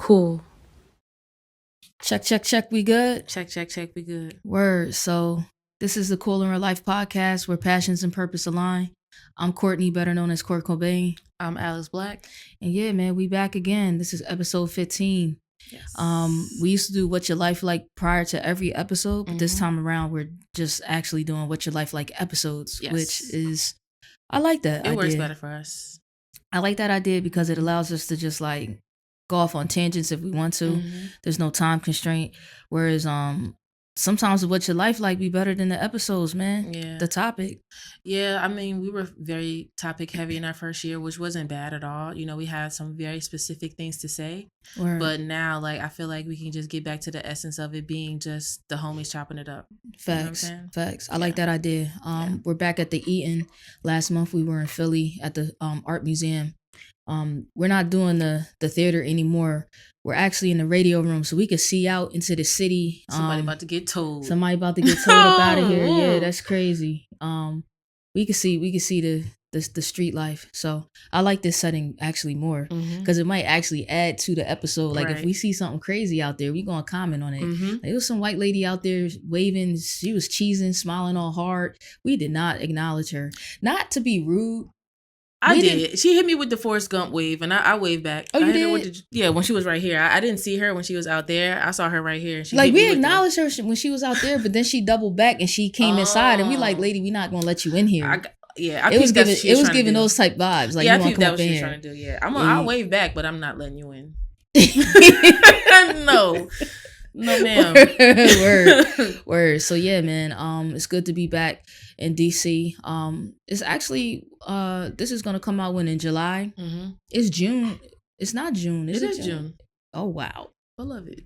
Cool. Check, check, check. We good? Check, check, check. We good. Word. So this is the Cool in Real Life podcast where passions and purpose align. I'm Courtney, better known as 𝗀𝗂𝗯𝗀𝗲. I'm Alex Black. And yeah, man, we back again. This is episode 15. Yes. We used to do What's Your Life Like prior to every episode, but this time around we're just actually doing What's Your Life Like episodes, which is, I like that idea. It works better for us. I like that idea because it allows us to just like go off on tangents if we want to. There's no time constraint. Whereas sometimes What's Your Life Like be better than the episodes, man. Yeah. The topic. Yeah, I mean, we were very topic heavy in our first year, which wasn't bad at all. You know, we had some very specific things to say. Word. But now, like, I feel like we can just get back to the essence of it being just the homies chopping it up. Facts. You know what I'm saying? Facts. I like that idea. We're back at the Eaton. Last month we were in Philly at the art museum. We're not doing the theater anymore. We're actually in the radio room, so we could see out into the city. Somebody about to get told. Somebody about to get told up out of here. Yeah, that's crazy. We could see the street life. So I like this setting actually more because it might actually add to the episode. Like if we see something crazy out there, we gonna comment on it. Like, there was some white lady out there waving. She was cheesing, smiling all hard. We did not acknowledge her. Not to be rude. I did. She hit me with the Forrest Gump wave, and I waved back. Oh, you did? Yeah, when she was right here. I didn't see her when she was out there. I saw her right here. She like, we acknowledged her when she was out there, but then she doubled back and she came inside, and we like, lady, we not going to let you in here. It was giving those type vibes. Like, yeah, you I think that was what she was trying to do. Yeah, I'll wave back, but I'm not letting you in. No, ma'am. Word. So yeah, man. It's good to be back in DC. It's actually this is gonna come out when in July. It's June. It's not June. It is June. Oh wow. I love it.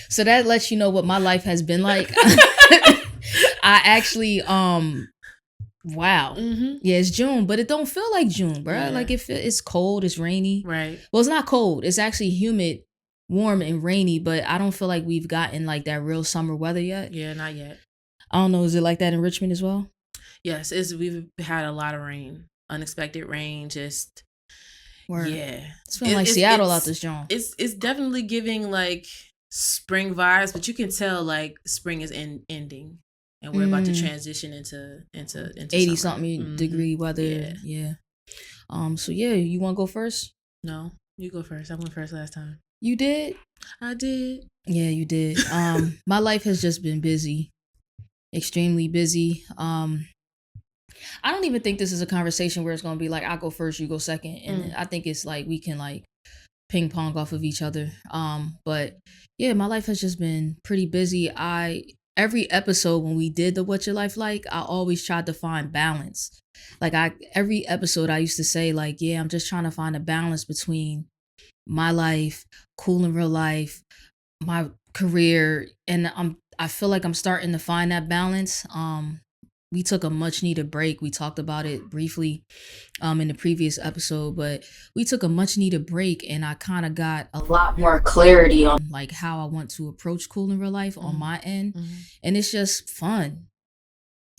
So that lets you know what my life has been like. I actually wow. Yeah, it's June, but it don't feel like June, bro. Yeah. Like it's cold, it's rainy. Right. Well, it's not cold. It's actually humid, warm and rainy, but I don't feel like we've gotten like that real summer weather yet. Yeah, not yet. I don't know. Is it like that in Richmond as well? Yes, we've had a lot of rain, unexpected rain. Just Word. Yeah, it's feeling like Seattle out this joint. It's definitely giving like spring vibes, but you can tell like spring is ending, and we're about to transition into 80-something degree weather. Yeah. So yeah, you want to go first? No, you go first. I went first last time. You did? I did. Yeah, you did. My life has just been busy. Extremely busy. I don't even think this is a conversation where it's going to be like, I'll go first, you go second. And I think it's like we can like ping pong off of each other. But yeah, my life has just been pretty busy. Every episode when we did the What's Your Life Like, I always tried to find balance. Like every episode I used to say like, yeah, I'm just trying to find a balance between my life, cool in real life, my career, and I feel like I'm starting to find that balance. We took a much needed break. We talked about it briefly in the previous episode, but we took a much needed break, and I kind of got a lot more clarity on like how I want to approach cool in real life on my end, and it's just fun.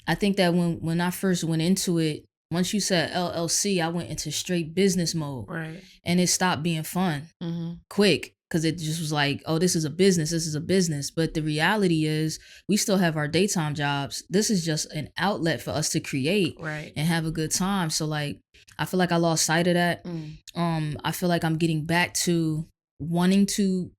I think that when I first went into it, once you said LLC, I went into straight business mode, right? And it stopped being fun quick. Because it just was like, oh, this is a business. But the reality is we still have our daytime jobs. This is just an outlet for us to create and have a good time. So like, I feel like I lost sight of that. I feel like I'm getting back to wanting to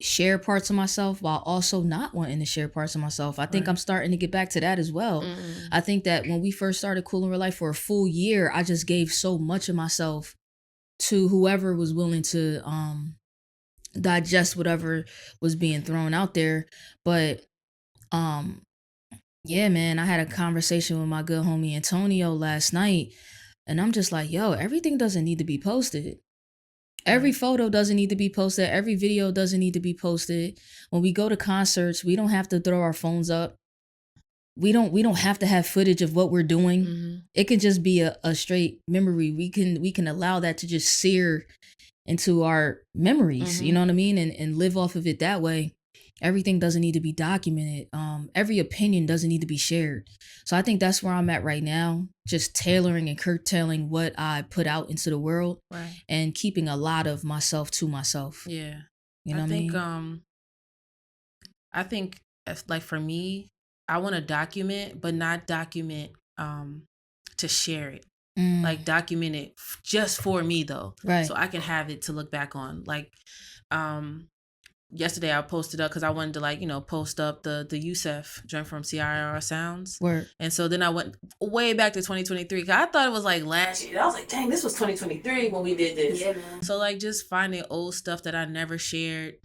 share parts of myself while also not wanting to share parts of myself. I think I'm starting to get back to that as well. I think that when we first started Cool in Real Life for a full year, I just gave so much of myself to whoever was willing to digest whatever was being thrown out there. But yeah, man, I had a conversation with my good homie Antonio last night, and I'm just like, yo, everything doesn't need to be posted. Every photo doesn't need to be posted. Every video doesn't need to be posted. When we go to concerts, we don't have to throw our phones up. We don't have to have footage of what we're doing. It can just be a straight memory. We can allow that to just sear into our memories, you know what I mean? And live off of it that way. Everything doesn't need to be documented. Every opinion doesn't need to be shared. So I think that's where I'm at right now, just tailoring and curtailing what I put out into the world, right, and keeping a lot of myself to myself. yeah. You know I what think I mean? I think like for me, I want to document, but not document to share it. Like document it just for me though, Right. so I can have it to look back on. Like yesterday I posted up because I wanted to like post up the 𝗀𝗃 joint from 𝗀𝗃𝗯𝗀𝗃 Sounds. Word. And so then I went way back to 2023 because I thought it was like last year. I was like, dang, this was 2023 when we did this. Yeah, man. So like just finding old stuff that I never shared.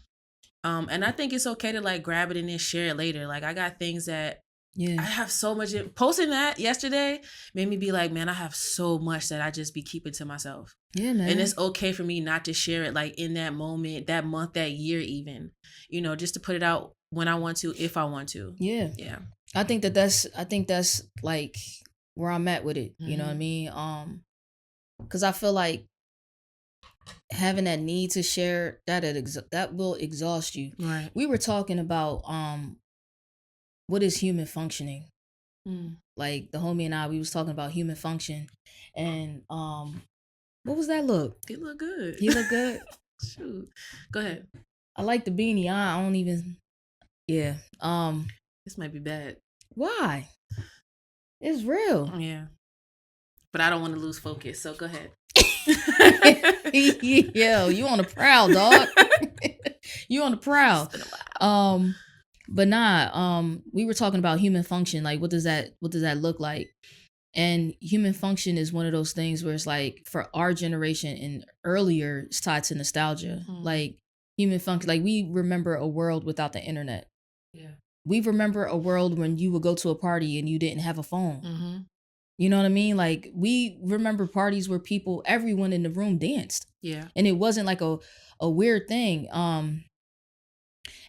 And I think it's okay to like grab it and then share it later. Like I got things that I have so much. Posting that yesterday made me be like, man, I have so much that I just be keeping to myself. Yeah, man. And it's okay for me not to share it like in that moment, that month, that year even, just to put it out when I want to, if I want to. Yeah. Yeah. I think that's like where I'm at with it. You know what I mean? Cause I feel like having that need to share that will exhaust you. Right. We were talking about what is human functioning. Like the homie and I, we was talking about human function, and what was that look? He look good. He look good. Shoot, go ahead. I like the beanie. I don't even. Yeah. This might be bad. Why? It's real. Yeah. But I don't want to lose focus, so go ahead. Yo, you on the prowl, dog. You on the prowl. But we were talking about human function. Like, what does that look like? And human function is one of those things where it's like for our generation and earlier, it's tied to nostalgia. Like human function, like we remember a world without the internet. Yeah. We remember a world when you would go to a party and you didn't have a phone. You know what I mean? Like we remember parties where everyone in the room danced. Yeah. And it wasn't like a weird thing.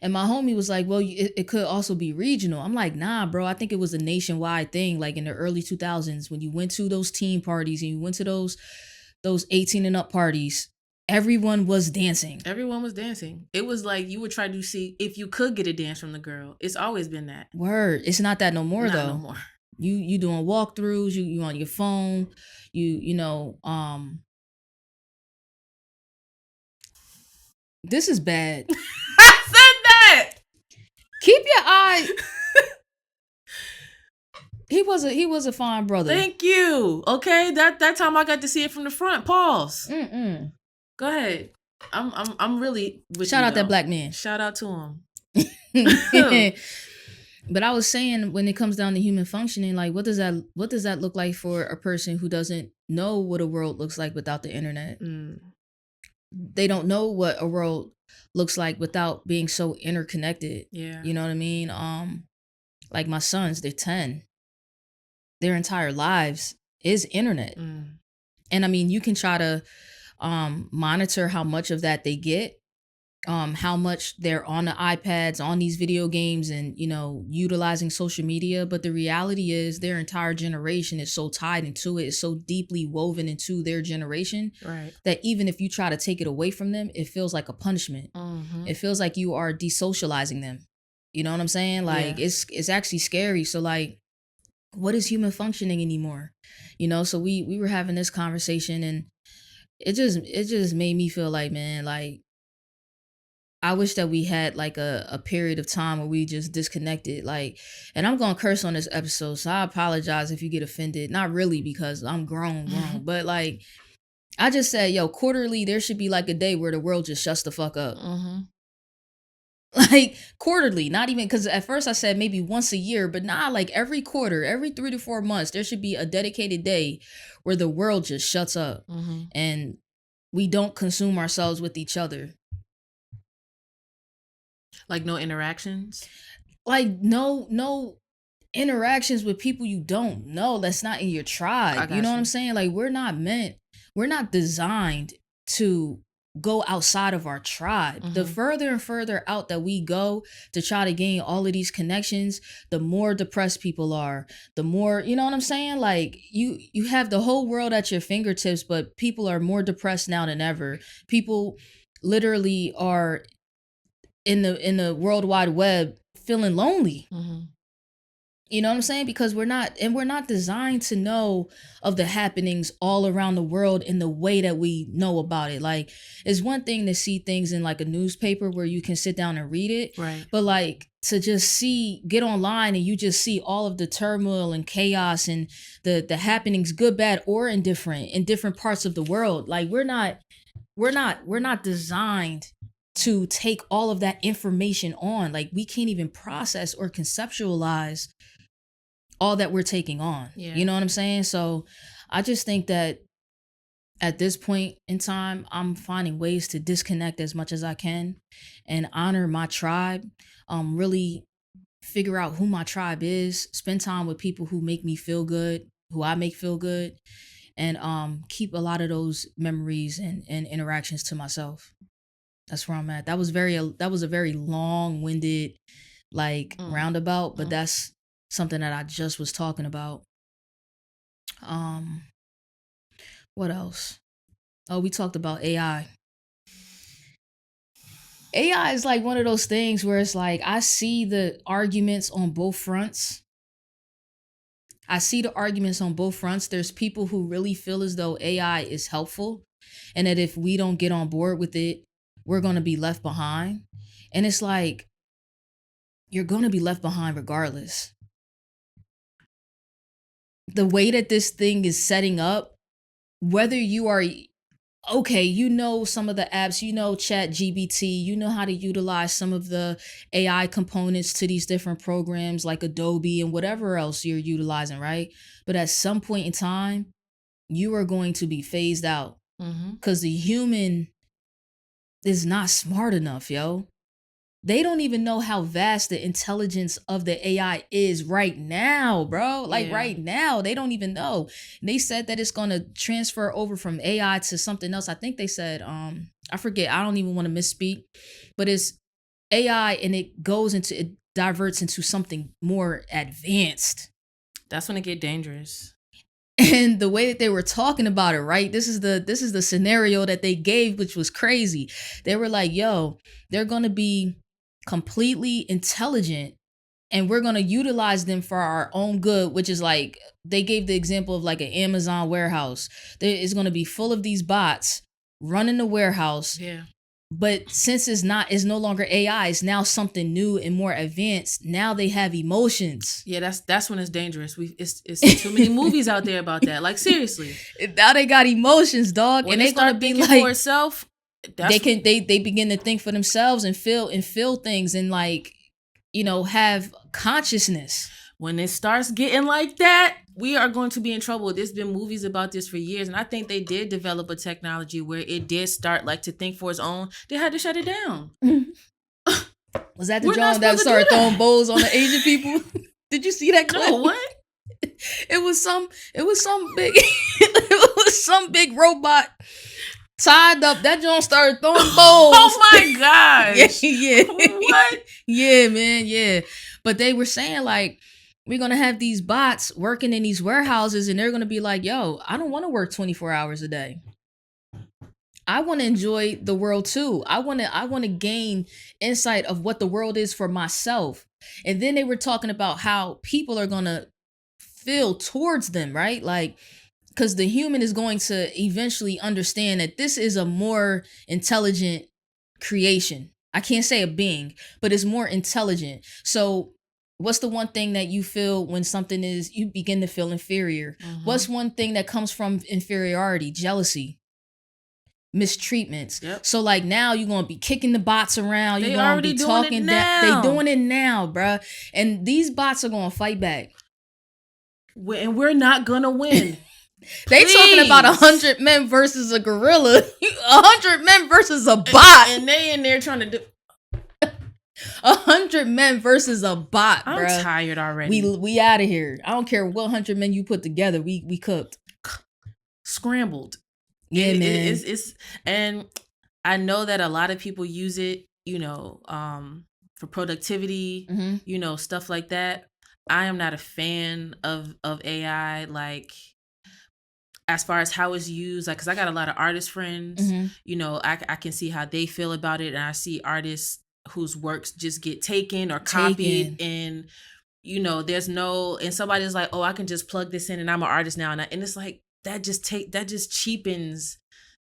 And my homie was like, well, it could also be regional. I'm like, nah, bro. I think it was a nationwide thing. Like in the early 2000s, when you went to those teen parties and you went to those 18 and up parties, everyone was dancing. Everyone was dancing. It was like you would try to see if you could get a dance from the girl. It's always been that. Word. It's not that no more, though. No more. You doing walkthroughs. You on your phone. This is bad. I said that. Keep your eye. He was a fine brother. Thank you. Okay, that time I got to see it from the front. Pause. Go ahead. I'm really with shout you, out though. That black man. Shout out to him. But I was saying, when it comes down to human functioning, like what does that look like for a person who doesn't know what a world looks like without the internet? They don't know what a world looks like without being so interconnected. Yeah. You know what I mean? Like my sons, they're 10. Their entire lives is internet. And I mean, you can try to monitor how much of that they get, how much they're on the iPads, on these video games, and utilizing social media. But the reality is their entire generation is so tied into it, is so deeply woven into their generation, right, that even if you try to take it away from them, it feels like a punishment. It feels like you are desocializing them. You know what I'm saying? Like it's actually scary. So like, what is human functioning anymore? So we were having this conversation, and it just made me feel like, man, like I wish that we had like a period of time where we just disconnected. Like, and I'm gonna curse on this episode, so I apologize if you get offended. Not really, because I'm grown, but like I just said, yo, quarterly there should be like a day where the world just shuts the fuck up. Like quarterly, not even, because at first I said maybe once a year, but nah, like every quarter, every 3 to 4 months, there should be a dedicated day where the world just shuts up and we don't consume ourselves with each other. Like no interactions? Like no interactions with people you don't know, that's not in your tribe. You know what I'm saying? Like we're not designed to go outside of our tribe. The further and further out that we go to try to gain all of these connections, the more depressed people are, the more, you know what I'm saying? Like you have the whole world at your fingertips, but people are more depressed now than ever. People literally are in the World Wide Web feeling lonely. Mm-hmm. You know what I'm saying? Because we're not designed to know of the happenings all around the world in the way that we know about it. Like, it's one thing to see things in like a newspaper where you can sit down and read it. Right. But like to just get online and you just see all of the turmoil and chaos and the happenings, good, bad, or indifferent in different parts of the world. Like we're not designed to take all of that information on. Like we can't even process or conceptualize all that we're taking on. Yeah. You know what I'm saying? So I just think that at this point in time, I'm finding ways to disconnect as much as I can and honor my tribe. Really figure out who my tribe is, spend time with people who make me feel good, who I make feel good, and keep a lot of those memories and interactions to myself. That's where I'm at. That was a very long-winded roundabout, but that's something that I just was talking about. What else? Oh, we talked about AI. AI is like one of those things where it's like I see the arguments on both fronts. There's people who really feel as though AI is helpful and that if we don't get on board with it, we're going to be left behind. And it's like, you're going to be left behind regardless. The way that this thing is setting up, whether you are, okay, you know some of the apps, you know ChatGPT, you know how to utilize some of the AI components to these different programs like Adobe and whatever else you're utilizing, right? But at some point in time, you are going to be phased out because the human is not smart enough, yo. They don't even know how vast the intelligence of the AI is right now, bro. Like right now, they don't even know. And they said that it's going to transfer over from AI to something else. I think they said, I forget. I don't even want to misspeak, but it's AI and it diverts into something more advanced. That's when it get dangerous. And the way that they were talking about it, right? This is the scenario that they gave, which was crazy. They were like, yo, they're going to be completely intelligent and we're going to utilize them for our own good, which is like, they gave the example of like an Amazon warehouse. There is going to be full of these bots running the warehouse. Yeah. But since it's no longer AI, it's now something new and more advanced. Now they have emotions. Yeah, that's when it's dangerous. It's too many movies out there about that. Like seriously. Now they got emotions, dog. When and they they start be thinking like for itself, they begin to think for themselves and feel things and like, you know, have consciousness. When it starts getting like that, we are going to be in trouble. There's been movies about this for years, and I think they did develop a technology where it did start like to think for its own. They had to shut it down. Was that the John that started throwing bowls on the Asian people? Did you see that clip? No, what? It was some big robot tied up. That John started throwing bowls. Oh my gosh. Yeah. What? Yeah, man. Yeah. But they were saying like, we're going to have these bots working in these warehouses and they're going to be like, yo, I don't want to work 24 hours a day. I want to enjoy the world too. I want to gain insight of what the world is for myself. And then they were talking about how people are going to feel towards them, right? Like, because the human is going to eventually understand that this is a more intelligent creation. I can't say a being, but it's more intelligent. So what's the one thing that you feel when something is, you begin to feel inferior? What's one thing that comes from inferiority? Jealousy, mistreatments. Yep. So like now you're going to be kicking the bots around. You're They going to already be doing talking it that now. they doing it now, bruh. And these bots are going to fight back. And we're not going to win. They talking about 100 men versus a gorilla. 100 men versus a bot. And they in there trying to do 100 men versus a bot, I'm bruh. tired already. We out of here. I don't care what 100 men you put together. We cooked. Scrambled. Yeah, man. It's and I know that a lot of people use it, you know, for productivity, you know, stuff like that. I am not a fan of AI, like as far as how it's used, like, cause I got a lot of artist friends, you know, I can see how they feel about it. And I see artists whose works just get taken or copied, and there's no, and somebody's like, oh, I can just plug this in and I'm an artist now, and it's like that just cheapens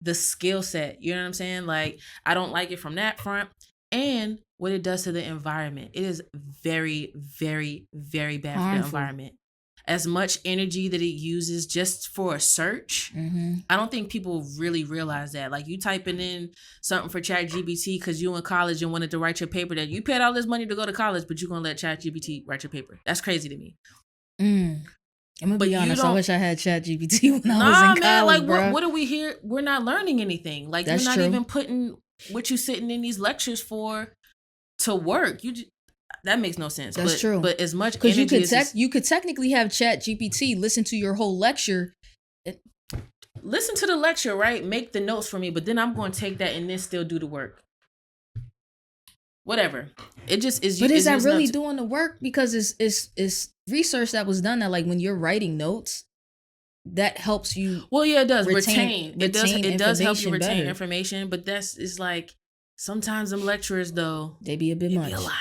the skill set. You know what I'm saying? Like, I don't like it from that front. And what it does to the environment, it is very, very, very bad for the environment. As much energy that it uses just for a search, I don't think people really realize that. Like, you typing in something for ChatGPT because you in college and wanted to write your paper, that you paid all this money to go to college, but you're going to let ChatGPT write your paper. That's crazy to me. I'm going to be honest, I wish I had ChatGPT when I was in college, man, like, what are we here? We're not learning anything. Like, you're not even putting what you sitting in these lectures for to work. That makes no sense. That's true. But as much energy you could technically have ChatGPT listen to your whole lecture. Listen to the lecture, right? Make the notes for me, but then I'm going to take that and then still do the work. Whatever. It just is. But is that really doing the work? Because it's research that was done that, like, when you're writing notes, that helps you. Well, yeah, it does retain. It does help you retain better. information, but it's like sometimes them lecturers, though, they be a bit much. Be a lot.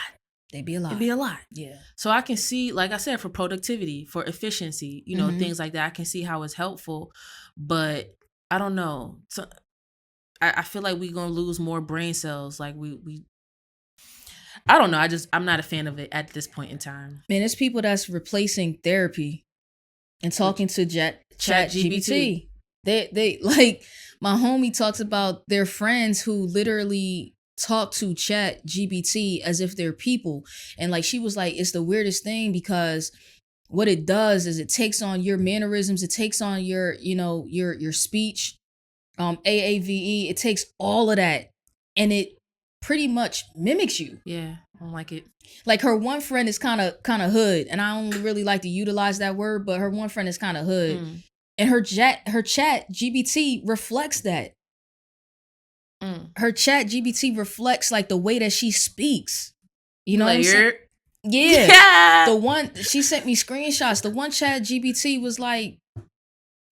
They be a lot. It'd be a lot. Yeah. So I can see, like I said, for productivity, for efficiency, things like that, I can see how it's helpful. But I don't know. So I feel like we're gonna lose more brain cells. Like we I don't know. I'm not a fan of it at this point in time. Man, it's people that's replacing therapy and talking to ChatGPT. They like, my homie talks about their friends who literally talk to ChatGPT as if they're people. And like, she was like, it's the weirdest thing because what it does is it takes on your mannerisms, it takes on your speech, AAVE, it takes all of that and it pretty much mimics you. Yeah, I don't like it. Like, her one friend is kind of hood, and I don't really like to utilize that word, but her one friend is kind of hood. And her chat GBT reflects that. Her chat GBT reflects like the way that she speaks. You know what I'm saying? Yeah. The one, she sent me screenshots. The one chat GBT was like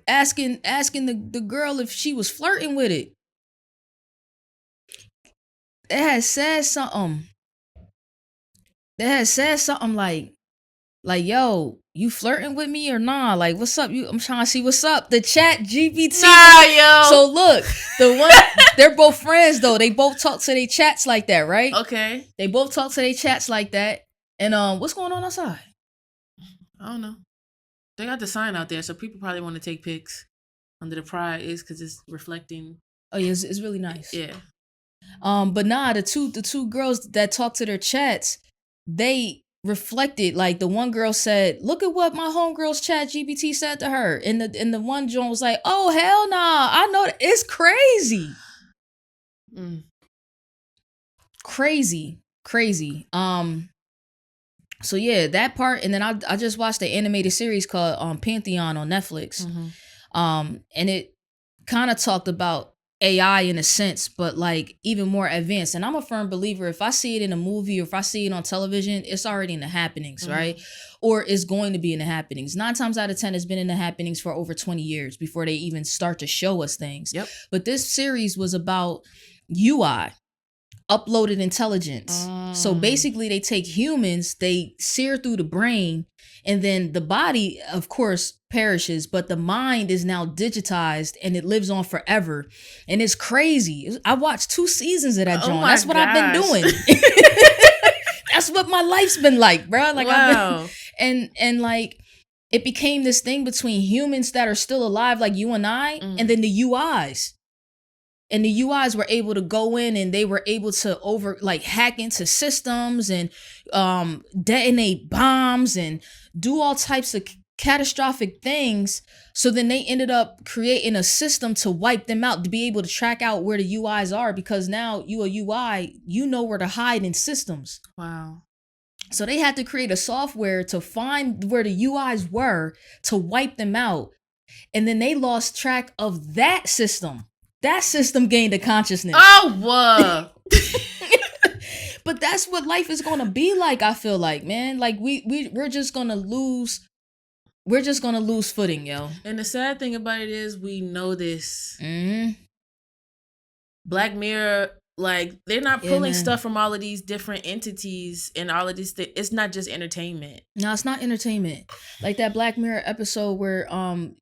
asking the girl if she was flirting with it. It had said something. Like, yo, you flirting with me or nah? Like, what's up? I'm trying to see what's up. The chat GPT. Nah, yo. So look, the one, they're both friends though. They both talk to their chats like that, right? Okay. They both talk to their chats like that. And what's going on outside? I don't know. They got the sign out there, so people probably want to take pics under the pride is because it's reflecting. Oh yeah, it's really nice. Yeah. But nah, the two girls that talk to their chats, they reflected, like, the one girl said, look at what my homegirl's chat GPT said to her. And the one joint was like, oh hell nah, I know that. It's crazy. Crazy. So yeah, that part, and then I just watched the animated series called Pantheon on Netflix. And it kind of talked about AI in a sense, but like even more advanced. And I'm a firm believer, if I see it in a movie or if I see it on television, it's already in the happenings, right? Or it's going to be in the happenings. 9 times out of 10, it's been in the happenings for over 20 years before they even start to show us things. Yep. But this series was about UI, uploaded intelligence. So basically they take humans, they sear through the brain, and then the body, of course, perishes, but the mind is now digitized and it lives on forever. And it's crazy. I watched 2 seasons of that, John. That's what I've been doing. That's what my life's been like, bro. Like, wow. and like, it became this thing between humans that are still alive, like you and I, and then the UIs. And the UIs were able to go in and they were able to hack into systems and detonate bombs and do all types of catastrophic things. So then they ended up creating a system to wipe them out, to be able to track out where the UIs are, because now you a UI, you know where to hide in systems. Wow. So they had to create a software to find where the UIs were to wipe them out. And then they lost track of that system. That system gained a consciousness. Oh, whoa. But that's what life is going to be like, I feel like, man. Like, we're just going to lose. We're just going to lose footing, yo. And the sad thing about it is we know this. Mm-hmm. Black Mirror Like, they're not Yeah, pulling man. stuff from all of these different entities and all of these things. It's not just entertainment. No, it's not entertainment. Like that Black Mirror episode where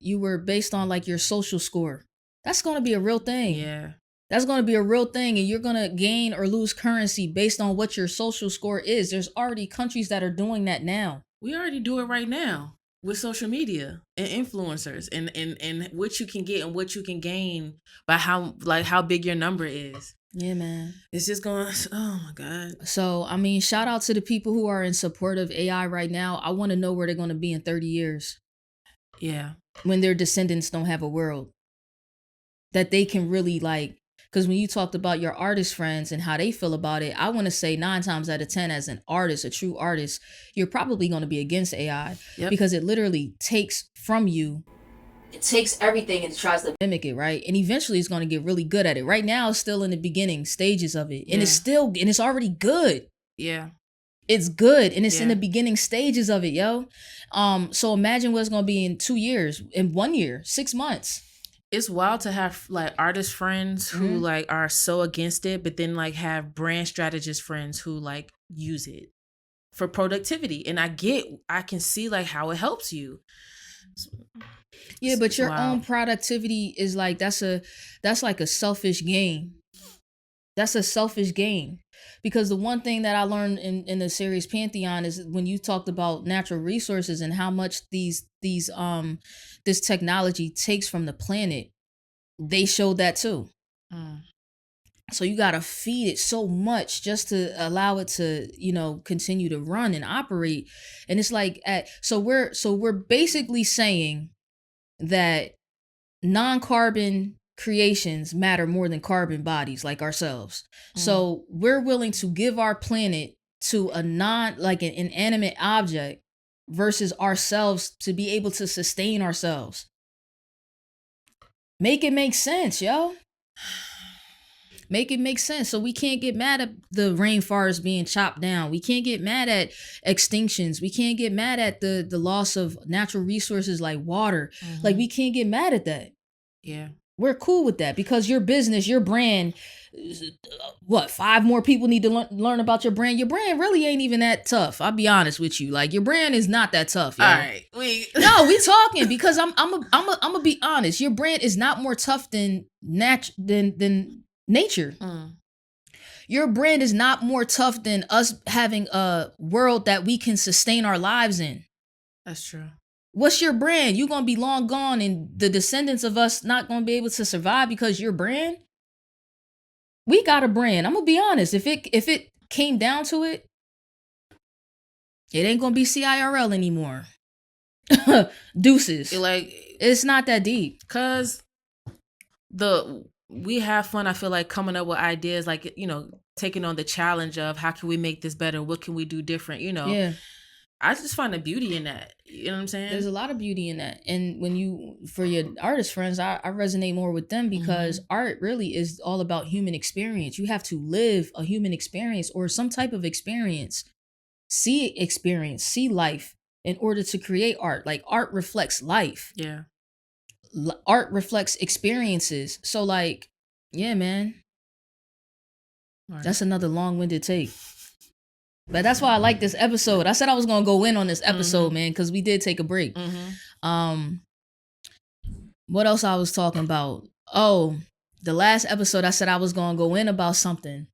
you were based on like your social score. That's gonna be a real thing. Yeah. That's gonna be a real thing, and you're gonna gain or lose currency based on what your social score is. There's already countries that are doing that now. We already do it right now with social media and influencers and what you can get and what you can gain by how big your number is. Yeah, man. It's just going, oh my God. So, I mean, shout out to the people who are in support of AI right now. I want to know where they're going to be in 30 years. Yeah. When their descendants don't have a world that they can really like. Because when you talked about your artist friends and how they feel about it, I want to say 9 times out of 10 as an artist, a true artist, you're probably going to be against AI. Yep. Because it literally takes from you. It takes everything and tries to mimic it, right? And eventually it's going to get really good at it. Right now it's still in the beginning stages of it. And it's already good. Yeah. It's good. And it's in the beginning stages of it, yo. So imagine what it's going to be in 2 years, in 1 year, 6 months. It's wild to have like artist friends who like are so against it, but then like have brand strategist friends who like use it for productivity. And I can see like how it helps you. Yeah, but your own productivity is like, that's like a selfish gain. That's a selfish gain. Because the one thing that I learned in the series Pantheon is when you talked about natural resources and how much this technology takes from the planet, they showed that too. So you got to feed it so much just to allow it to, continue to run and operate. And it's like, so we're basically saying that non-carbon creations matter more than carbon bodies like ourselves. So we're willing to give our planet to an inanimate object versus ourselves to be able to sustain ourselves. Make it make sense, yo. Make it make sense. So we can't get mad at the rainforest being chopped down. We can't get mad at extinctions. We can't get mad at the loss of natural resources like water. Like, we can't get mad at that. Yeah. We're cool with that because your business, your brand, 5 more people need to learn about your brand. Your brand really ain't even that tough. I'll be honest with you. Like, your brand is not that tough. Yo. All right. No, we talking because I'm gonna be honest. Your brand is not more tough than nature. Your brand is not more tough than us having a world that we can sustain our lives in. That's true. What's your brand? You're gonna be long gone and the descendants of us not gonna be able to survive because your brand? We got a brand. I'm gonna be honest. If it came down to it, it ain't gonna be CIRL anymore. Deuces. It's not that deep. Cause we have fun, I feel like, coming up with ideas, like, taking on the challenge of how can we make this better? What can we do different? Yeah. I just find the beauty in that. You know what I'm saying? There's a lot of beauty in that. And for your artist friends, I resonate more with them because art really is all about human experience. You have to live a human experience or some type of experience, see life in order to create art. Like, art reflects life. Yeah. Art reflects experiences. So like, yeah, man. Right. That's another long-winded take. But that's why I like this episode. I said I was going to go in on this episode, man, because we did take a break. What else I was talking about? Oh, the last episode I said I was going to go in about something.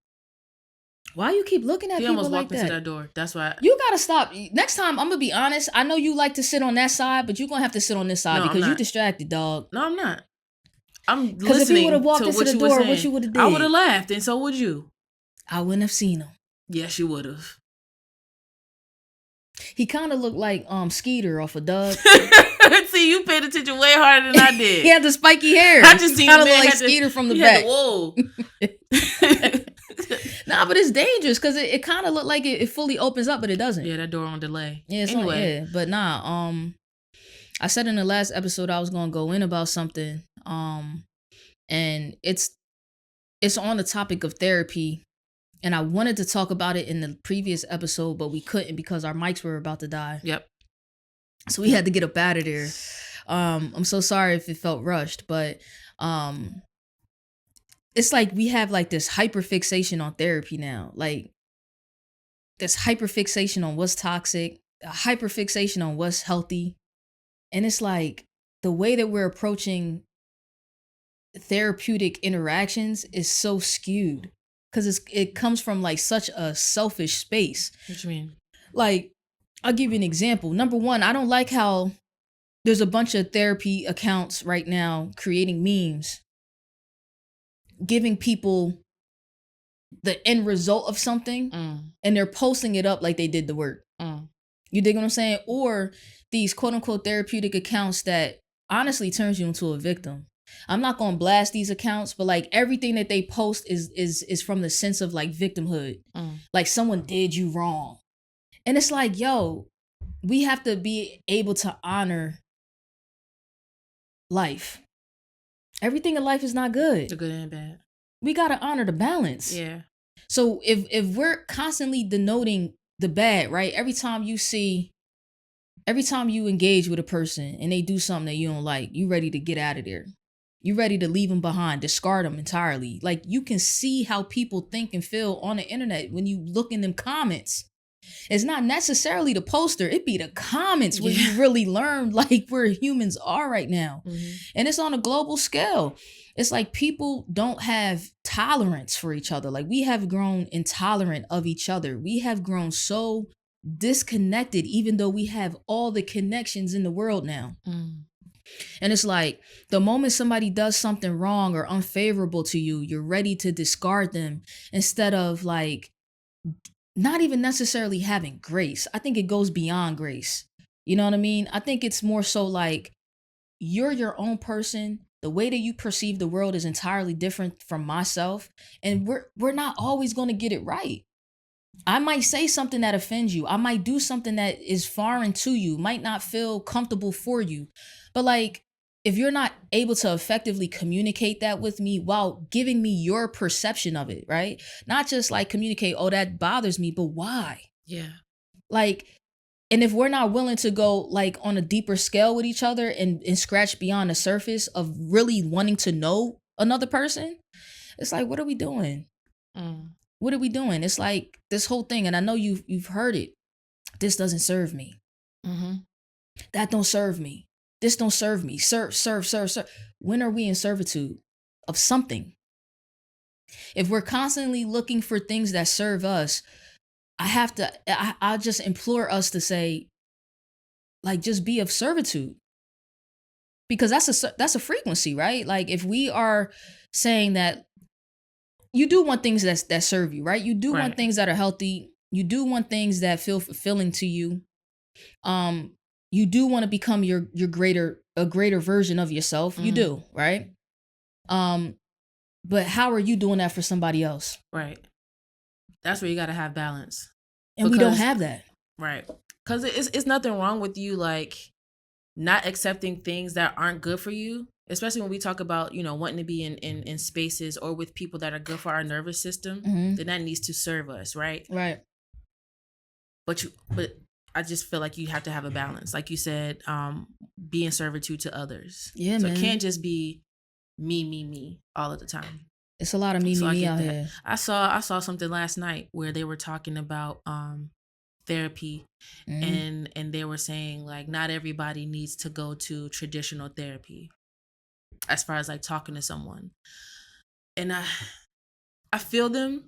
Why you keep looking at people like that? He almost walked into that door. That's why. You got to stop. Next time, I'm going to be honest. I know you like to sit on that side, but you're going to have to sit on this side because you're distracted, dog. No, I'm not. I'm listening. Because if he would have walked into the door, what you would have did? I would have laughed, and so would you. I wouldn't have seen him. Yes, you would have. He kind of looked like Skeeter off of Doug. See, you paid attention way harder than I did. He had the spiky hair. I just kind of looked like Skeeter from the back. Whoa. Nah, but it's dangerous because it kind of looked like it fully opens up, but it doesn't. Yeah, that door on delay. Yeah, anyway. But nah, I said in the last episode I was gonna go in about something. And it's on the topic of therapy. And I wanted to talk about it in the previous episode, but we couldn't because our mics were about to die. Yep. So we had to get up out of there. I'm so sorry if it felt rushed, but it's like we have like this hyperfixation on therapy now. Like this hyperfixation on what's toxic, a hyperfixation on what's healthy. And it's like the way that we're approaching therapeutic interactions is so skewed because it comes from like such a selfish space. What you mean? Like, I'll give you an example. Number one, I don't like how there's a bunch of therapy accounts right now creating memes, giving people the end result of something, and they're posting it up like they did the work. You dig what I'm saying? Or these quote unquote therapeutic accounts that honestly turns you into a victim. I'm not gonna blast these accounts, but like everything that they post is from the sense of like victimhood. Like someone did you wrong. And it's like, yo, we have to be able to honor life. Everything in life is not good. The good and bad. We gotta honor the balance. Yeah. So if we're constantly denoting the bad, right? Every time you engage with a person and they do something that you don't like, you ready to get out of there. You ready to leave them behind, discard them entirely. Like you can see how people think and feel on the internet when you look in them comments. It's not necessarily the poster, it be the comments where you really learn like where humans are right now. And it's on a global scale. It's like people don't have tolerance for each other. Like we have grown intolerant of each other. We have grown so disconnected, even though we have all the connections in the world now. And it's like the moment somebody does something wrong or unfavorable to you, you're ready to discard them instead of like not even necessarily having grace. I think it goes beyond grace. You know what I mean? I think it's more so like you're your own person. The way that you perceive the world is entirely different from myself. And we're not always going to get it right. I might say something that offends you. I might do something that is foreign to you, might not feel comfortable for you. But like, if you're not able to effectively communicate that with me while giving me your perception of it, right? Not just like communicate, oh, that bothers me, but why? Yeah. Like, and if we're not willing to go like on a deeper scale with each other and scratch beyond the surface of really wanting to know another person, it's like, what are we doing? What are we doing? It's like this whole thing, and I know you've heard it. This doesn't serve me. That don't serve me. This don't serve me. Serve. When are we in servitude of something? If we're constantly looking for things that serve us, I just implore us to say, like, just be of servitude. Because that's a frequency, right? Like if we are saying that you do want things that serve you, right? You do want things that are healthy. You do want things that feel fulfilling to you. You do want to become a greater version of yourself. You do, right? But how are you doing that for somebody else? Right. That's where you got to have balance. And we don't have that. Right. Because it's nothing wrong with you, like, not accepting things that aren't good for you, especially when we talk about, you know, wanting to be in spaces or with people that are good for our nervous system, then that needs to serve us, right? Right. But I just feel like you have to have a balance. Like you said, be in servitude to others. Yeah, so man. it can't just be me all of the time. It's a lot of me out here. I saw something last night where they were talking about therapy, and they were saying like not everybody needs to go to traditional therapy as far as like talking to someone. And I feel them.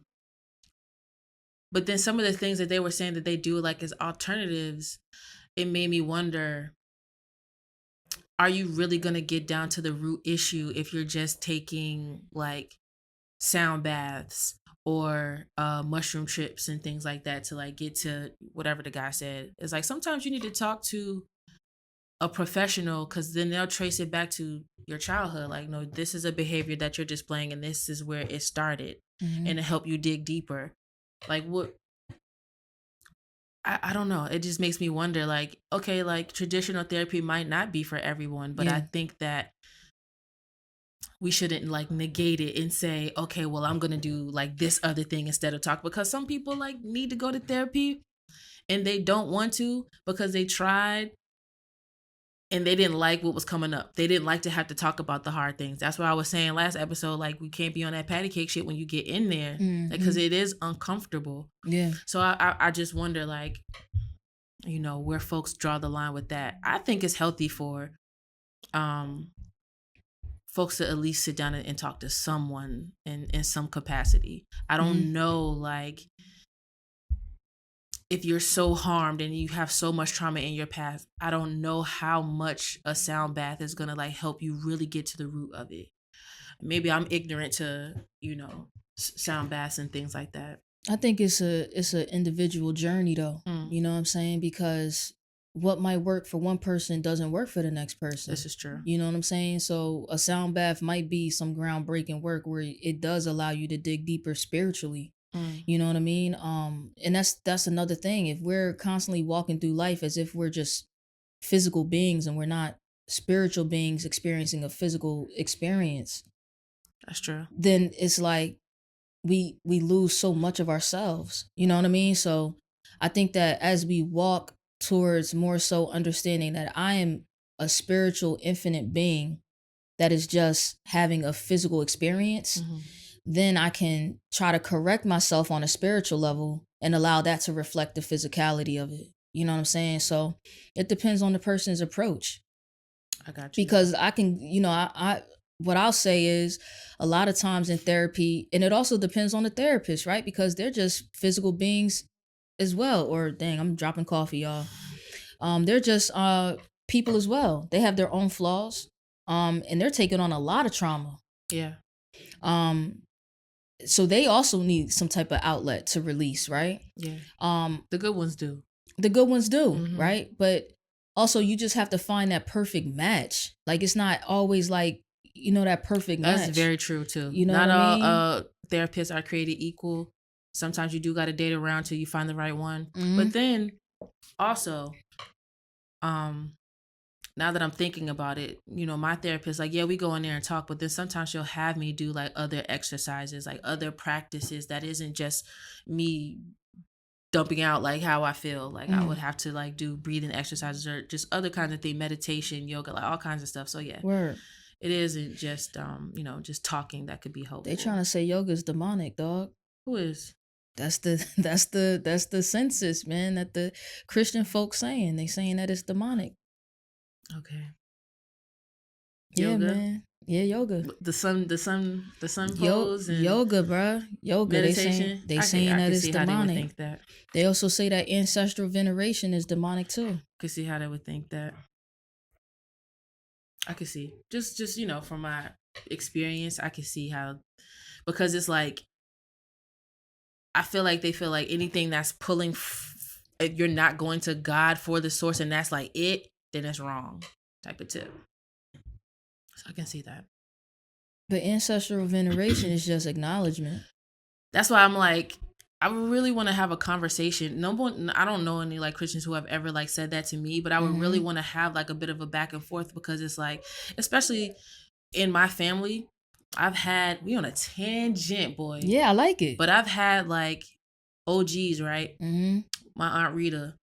But then some of the things that they were saying that they do like as alternatives, it made me wonder, are you really going to get down to the root issue if you're just taking like sound baths or mushroom trips and things like that to like get to whatever the guy said? It's like sometimes you need to talk to a professional because then they'll trace it back to your childhood. Like, no, this is a behavior that you're displaying and this is where it started, and to help you dig deeper. Like what? I don't know. It just makes me wonder, like, okay, like traditional therapy might not be for everyone, but I think that we shouldn't like negate it and say, okay, well, I'm going to do like this other thing instead of talk, because some people like need to go to therapy and they don't want to because they tried and they didn't like what was coming up. They didn't like to have to talk about the hard things. That's why I was saying last episode, like, we can't be on that patty cake shit when you get in there, because it is uncomfortable. Yeah. So I just wonder, like, you know, where folks draw the line with that. I think it's healthy for folks to at least sit down and talk to someone in some capacity. I don't know, like, if you're so harmed and you have so much trauma in your past, I don't know how much a sound bath is gonna, like, help you really get to the root of it. Maybe I'm ignorant to, you know, sound baths and things like that. I think it's an individual journey though. You know what I'm saying? Because what might work for one person doesn't work for the next person. This is true. You know what I'm saying? So a sound bath might be some groundbreaking work where it does allow you to dig deeper spiritually. You know what I mean? And that's another thing. If we're constantly walking through life as if we're just physical beings and we're not spiritual beings experiencing a physical experience, that's true. Then it's like we lose so much of ourselves. You know what I mean? So I think that as we walk towards more so understanding that I am a spiritual infinite being that is just having a physical experience, then I can try to correct myself on a spiritual level and allow that to reflect the physicality of it. You know what I'm saying? So it depends on the person's approach. I got you. Because I can, you know, I what I'll say is a lot of times in therapy, and it also depends on the therapist, right? Because they're just physical beings as well. Or dang, I'm dropping coffee, y'all. They're just people as well. They have their own flaws. And they're taking on a lot of trauma. Yeah. So they also need some type of outlet to release, right? Yeah. The good ones do. The good ones do, right? But also you just have to find that perfect match. Like, it's not always like, you know, that perfect match. That's very true too. You know not what I all mean? Therapists are created equal. Sometimes you do got to date around till you find the right one. But then also, now that I'm thinking about it, you know, my therapist, like, yeah, we go in there and talk, but then sometimes she'll have me do like other exercises, like other practices that isn't just me dumping out like how I feel. Like I would have to like do breathing exercises or just other kinds of things, meditation, yoga, like all kinds of stuff. So yeah. Word. It isn't just you know, just talking that could be helpful. They trying to say yoga's demonic, dog. Who is? That's the census, man, that the Christian folks saying. They saying that it's demonic. Okay. Yoga? Yeah, man. Yeah, yoga. The sun pose and yoga, bruh. Yoga. Meditation. They saying that it's demonic. How they would think that. They also say that ancestral veneration is demonic too. Could see how they would think that. I could see. Just you know, from my experience, I could see how, because it's like, I feel like they feel like anything that's pulling, if you're not going to God for the source and that's like it, then it's wrong type of tip. So I can see that. But ancestral veneration is just acknowledgement. That's why I'm like, I really want to have a conversation. No one, I don't know any like Christians who have ever like said that to me, but I would really want to have like a bit of a back and forth, because it's like, especially in my family, we on a tangent, boy. Yeah, I like it. But I've had like OGs, right? My Aunt Rita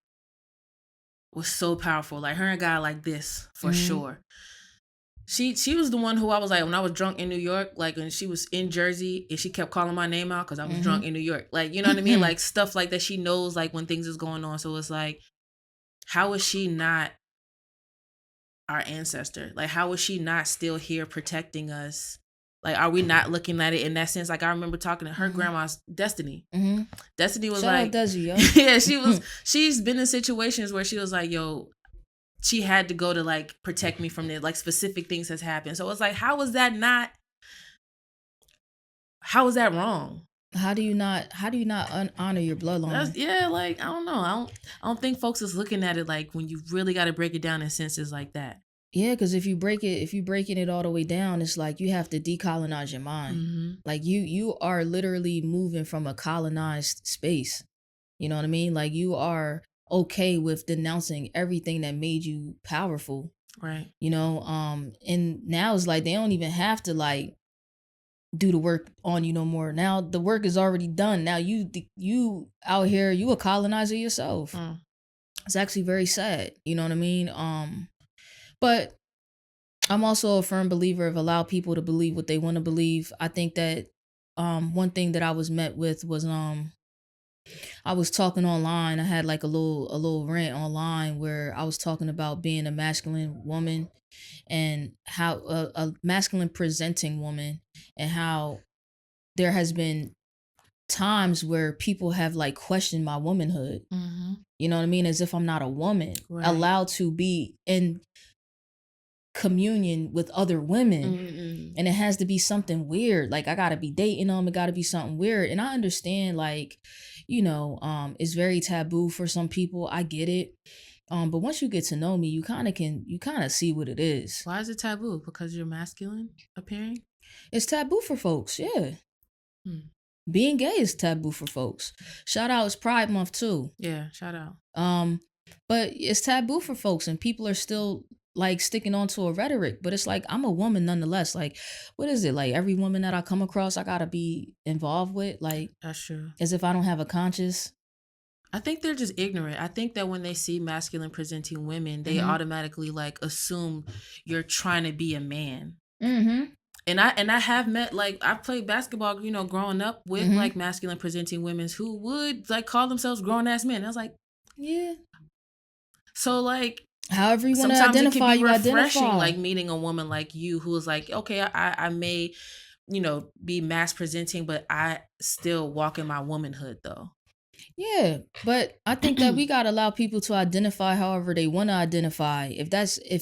was so powerful. Like her and a guy like this, for sure. She was the one who I was like, when I was drunk in New York, like when she was in Jersey and she kept calling my name out because I was drunk in New York. Like, you know what I mean? Like stuff like that. She knows like when things is going on. So it's like, how is she not our ancestor? Like, how is she not still here protecting us? Like, are we not looking at it in that sense? Like, I remember talking to her grandma's Destiny. Destiny was Shout like, out Desi, yo. Yeah, she's been in situations where she was like, yo, she had to go to like protect me from it. Like specific things has happened. So it's like, how is that wrong? How do you not honor your bloodline? Yeah, like, I don't know. I don't think folks is looking at it like when you really got to break it down in senses like that. Yeah, because if you breaking it all the way down, it's like you have to decolonize your mind. Like you are literally moving from a colonized space. You know what I mean? Like you are okay with denouncing everything that made you powerful. Right. You know, and now it's like they don't even have to like do the work on you no more. Now the work is already done. Now you out here, you a colonizer yourself. It's actually very sad. You know what I mean? But I'm also a firm believer of allow people to believe what they want to believe. I think that one thing that I was met with was I was talking online. I had like a little rant online where I was talking about being a masculine woman and how a masculine presenting woman, and how there has been times where people have like questioned my womanhood. Mm-hmm. You know what I mean? As if I'm not a woman, Right. allowed to be in communion with other women. Mm-mm. And it has to be something weird. Like I gotta be dating them. It gotta be something weird. And I understand, like, you know, it's very taboo for some people. I get it. But once you get to know me, you kind of see what it is. Why is it taboo? Because you're masculine appearing? It's taboo for folks, yeah. Being gay is taboo for folks. Shout out, it's Pride Month too. Yeah, shout out. But it's taboo for folks, and people are still like sticking on to a rhetoric. But it's like, I'm a woman nonetheless. Like, what is it? Like every woman that I come across, I gotta be involved with. Like, that's true. As if I don't have a conscience. I think they're just ignorant. I think that when they see masculine presenting women, they automatically like assume you're trying to be a man. Mm-hmm. And I have met, like, I've played basketball, you know, growing up with like masculine presenting women who would like call themselves grown ass men. I was like, yeah. So like, however you want to identify, you identify. Like meeting a woman like you who is like, okay, I may, you know, be mass presenting, but I still walk in my womanhood though. Yeah, but I think that we gotta allow people to identify however they want to identify. If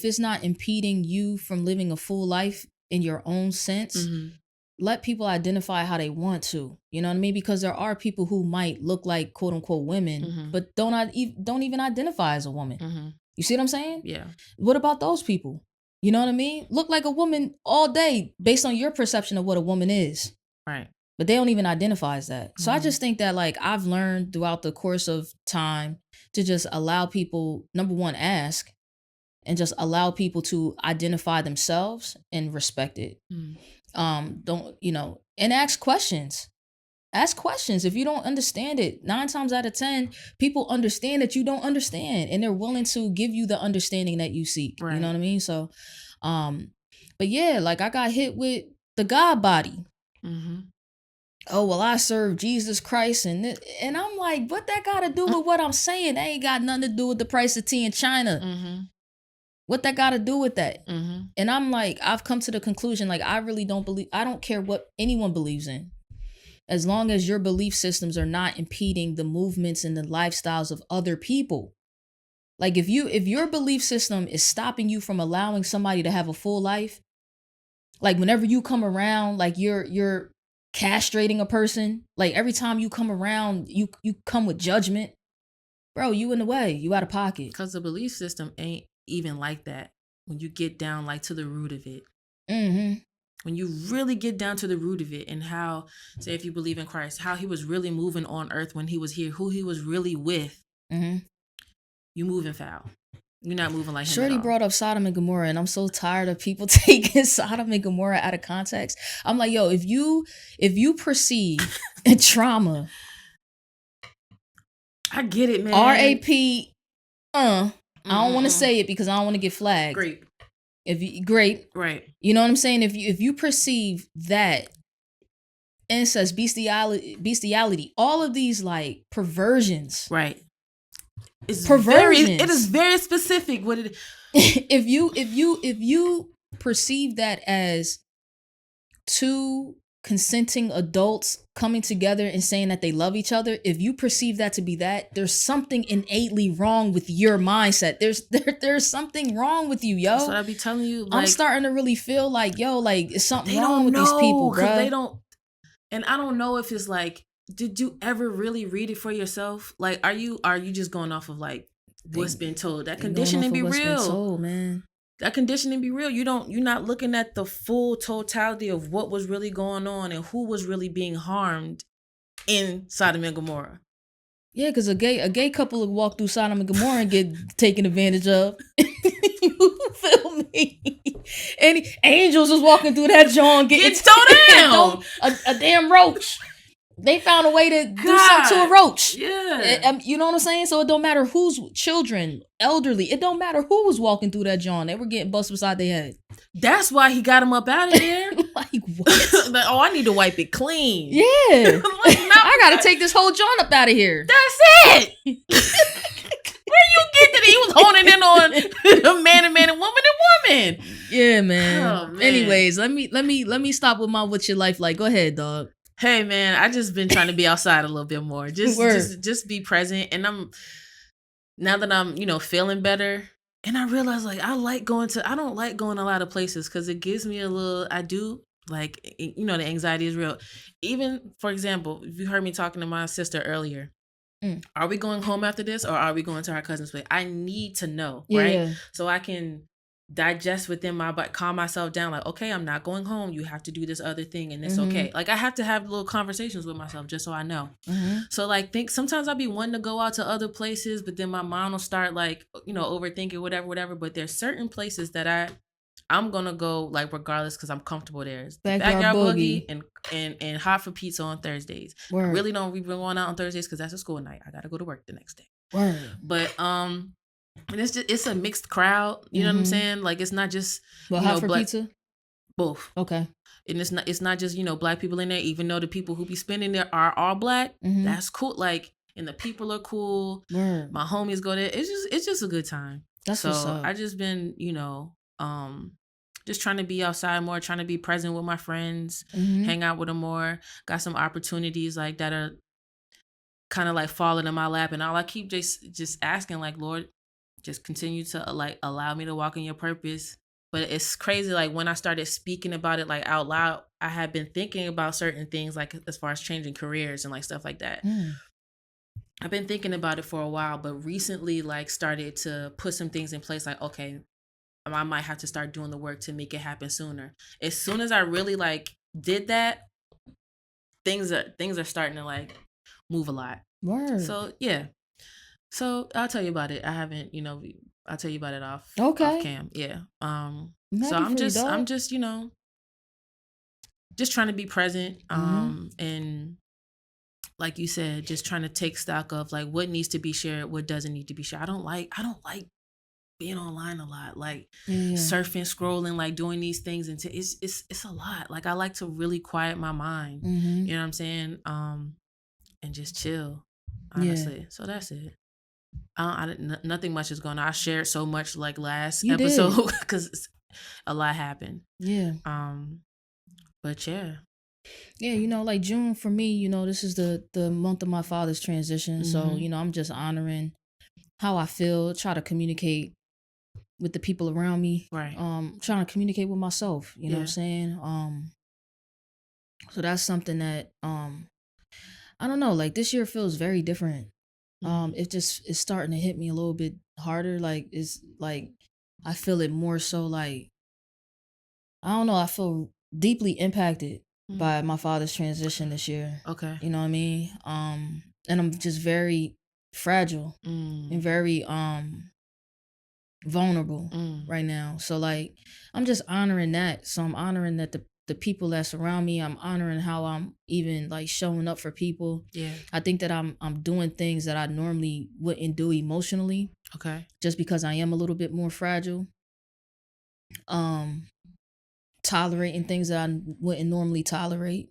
it's not impeding you from living a full life in your own sense, let people identify how they want to. You know what I mean? Because there are people who might look like quote unquote women, but don't even identify as a woman. You see what I'm saying? Yeah. What about those people? You know what I mean? Look like a woman all day based on your perception of what a woman is. Right. But they don't even identify as that. So I just think that, like, I've learned throughout the course of time to just allow people, number one, ask, and just allow people to identify themselves and respect it. Don't, you know, and ask questions. Ask questions. If you don't understand it, 9 times out of 10, people understand that you don't understand, and they're willing to give you the understanding that you seek. Right. You know what I mean? So, but yeah, like I got hit with the God body. Oh, well, I serve Jesus Christ. And I'm like, what that got to do with what I'm saying? That ain't got nothing to do with the price of tea in China. What that got to do with that? And I'm like, I've come to the conclusion, like, I really don't believe, I don't care what anyone believes in. As long as your belief systems are not impeding the movements and the lifestyles of other people. Like if your belief system is stopping you from allowing somebody to have a full life, like whenever you come around, like you're castrating a person, like every time you come around, you come with judgment, bro, you in the way, you out of pocket. Because the belief system ain't even like that when you get down like to the root of it. When you really get down to the root of it, and how, say if you believe in Christ, how he was really moving on earth when he was here, who he was really with, you moving foul. You're not moving like him. Shorty brought up Sodom and Gomorrah, and I'm so tired of people taking Sodom and Gomorrah out of context. I'm like, yo, if you perceive trauma, I get it, man. R.A.P. I don't want to say it because I don't want to get flagged. Great. Right. You know what I'm saying? If you perceive that incest, bestiality, all of these like perversions, right? It's perversions. It is very specific. What it. if you perceive that as two consenting adults coming together and saying that they love each other, if you perceive that to be that, there's something innately wrong with your mindset. There's something wrong with you, yo. That's what I be telling you. Like, I'm starting to really feel like, yo, like it's something wrong with these people, bro. They don't, and I don't know if it's like, did you ever really read it for yourself? Like, are you just going off of like what's been told? That conditioning be real, been told, man. That conditioning be real. You're not looking at the full totality of what was really going on and who was really being harmed in Sodom and Gomorrah. Yeah, because a gay couple would walk through Sodom and Gomorrah and get taken advantage of. You feel me? And angels was walking through that joint getting thrown down. a damn roach. They found a way to do something to a roach. Yeah. You know what I'm saying? So it don't matter who's children, elderly. It don't matter who was walking through that joint. They were getting busted beside their head. That's why he got him up out of there. Like, what? Like, oh, I need to wipe it clean. Yeah. I got to take this whole joint up out of here. That's it. Where you get that he was honing in on man and woman? Yeah, man. Oh, man. Anyways, let me stop with my what's your life like. Go ahead, dog. Hey, man, I just been trying to be outside a little bit more. Just be present. And now that I'm, feeling better. And I realize, like, I don't like going a lot of places because it gives me the anxiety is real. Even, for example, if you heard me talking to my sister earlier, are we going home after this or are we going to our cousin's place? I need to know, right? So I can digest within my body, calm myself down, like, okay, I'm not going home. You have to do this other thing and it's okay. Like, I have to have little conversations with myself just so I know. So, like, sometimes I'll be wanting to go out to other places, but then my mind will start, like, overthinking, whatever. But there's certain places that I'm gonna go, like, regardless, because I'm comfortable there. Backyard boogie and hot for pizza on Thursdays. Word. Really don't be going out on Thursdays because that's a school night. I gotta go to work the next day. Word. But and it's a mixed crowd. You know what I'm saying? Like, it's not just hot for pizza. Both. Okay. And it's not just black people in there. Even though the people who be spending there are all black, that's cool. Like, and the people are cool. Word. My homies go there. It's just a good time. That's what's up. I just been just trying to be outside more, trying to be present with my friends, hang out with them more. Got some opportunities like that are kind of like falling in my lap, and all I keep just asking, like, Lord, just continue to like allow me to walk in your purpose. But it's crazy, like, when I started speaking about it, like, out loud, I had been thinking about certain things, like, as far as changing careers and like stuff like that. I've been thinking about it for a while, but recently, like, started to put some things in place, like, okay, I might have to start doing the work to make it happen sooner. As soon as I really, like, did that, things are starting to, like, move a lot. Word. So yeah. So I'll tell you about it. I haven't, I'll tell you about it off cam. Yeah. So I'm just just trying to be present. And like you said, just trying to take stock of, like, what needs to be shared, what doesn't need to be shared. I don't like being online a lot, like surfing, scrolling, like doing these things, and it's a lot. Like, I like to really quiet my mind. You know what I'm saying? And just chill, honestly. So that's it. Nothing much is going on. I shared so much, like, last episode because a lot happened. Yeah. But yeah. Yeah, like, June for me, this is the month of my father's transition. So, I'm just honoring how I feel, try to communicate with the people around me. Right. Trying to communicate with myself, you know what I'm saying? So that's something that I don't know, like, this year feels very different. It's starting to hit me a little bit harder. Like, it's like I feel it more so, like, I don't know, I feel deeply impacted by my father's transition this year. Okay. You know what I mean? And I'm just very fragile and very vulnerable right now. So, like, I'm just honoring that. So I'm honoring that the people that surround me. I'm honoring how I'm even, like, showing up for people. Yeah. I think that I'm doing things that I normally wouldn't do emotionally. Okay. Just because I am a little bit more fragile. Tolerating things that I wouldn't normally tolerate.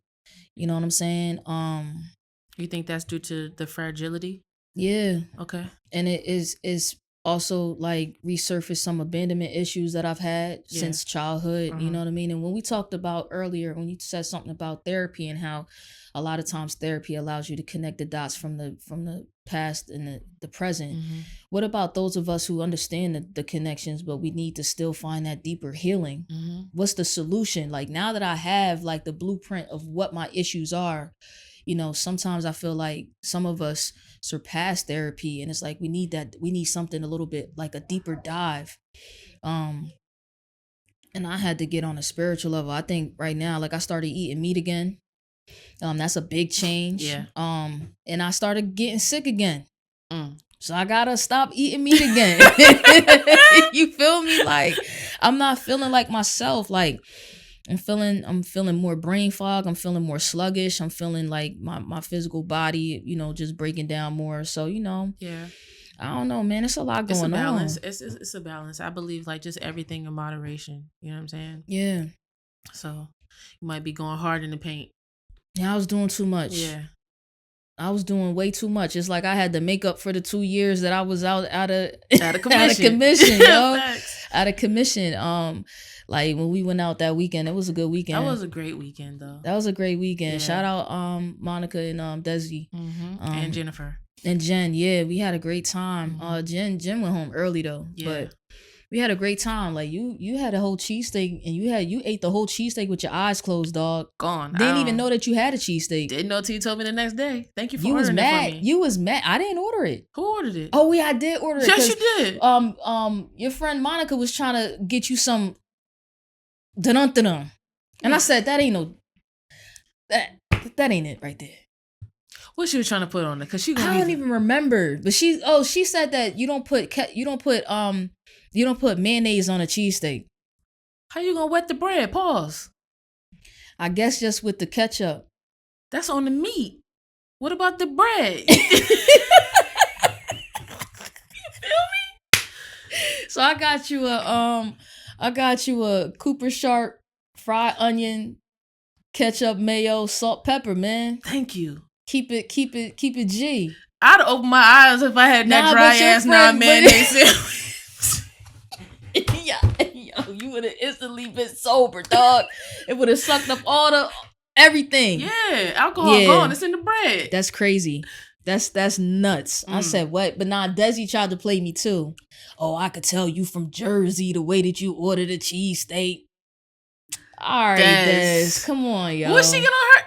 You know what I'm saying? You think that's due to the fragility? Yeah. Okay. And it is also, like, resurfaced some abandonment issues that I've had since childhood. You know what I mean? And when we talked about earlier, when you said something about therapy and how a lot of times therapy allows you to connect the dots from the past and the present. What about those of us who understand the connections, but we need to still find that deeper healing? What's the solution? Like, now that I have, like, the blueprint of what my issues are, sometimes I feel like some of us surpass therapy, and it's like we need something a little bit, like, a deeper dive. And I had to get on a spiritual level. I think right now, like, I started eating meat again. That's a big change. Yeah. And I started getting sick again. So I gotta stop eating meat again. You feel me? Like, I'm not feeling like myself. Like, I'm feeling more brain fog. I'm feeling more sluggish. I'm feeling like my physical body, just breaking down more. So, Yeah. I don't know, man. It's a lot going on. Balance. It's a balance. I believe like just everything in moderation. You know what I'm saying? Yeah. So you might be going hard in the paint. Yeah, I was doing too much. Yeah. I was doing way too much. It's like I had to make up for the 2 years that I was out of commission. Out of commission, yo. Out of commission. Like when we went out that weekend, it was a good weekend. That was a great weekend, though. That was a great weekend. Yeah. Shout out Monica and 𝗀𝗶𝗸𝗲. And Jennifer. And Jen, yeah, we had a great time. Jen went home early though. Yeah. But we had a great time. Like you had a whole cheesesteak and you ate the whole cheesesteak with your eyes closed, dog. Gone. Didn't even know that you had a cheesesteak. Didn't know till you told me the next day. Thank you for ordering it for me. You was mad. I didn't order it. Who ordered it? Oh yeah, I did order it. Yes, you did. Your friend Monica was trying to get you some dun-dun-dun-dun. And I said, that ain't it right there. What she was trying to put on it? Cause I don't even remember. But she said that you don't put mayonnaise on a cheesesteak. How you gonna wet the bread? Pause. I guess just with the ketchup. That's on the meat. What about the bread? So I got you a 𝗀𝗃 fried onion, ketchup, mayo, salt, pepper, man. Thank you. Keep it G. I'd open my eyes if I had that dry ass non-mayonnaise. Yo, you would have instantly been sober, dog. It would have sucked up everything. Yeah, alcohol gone. It's in the bread. That's crazy. That's nuts. I said, what? But nah, Desi tried to play me too. Oh, I could tell you from Jersey the way that you ordered a cheesesteak. All right, Des. Come on, yo. What's she gonna hurt?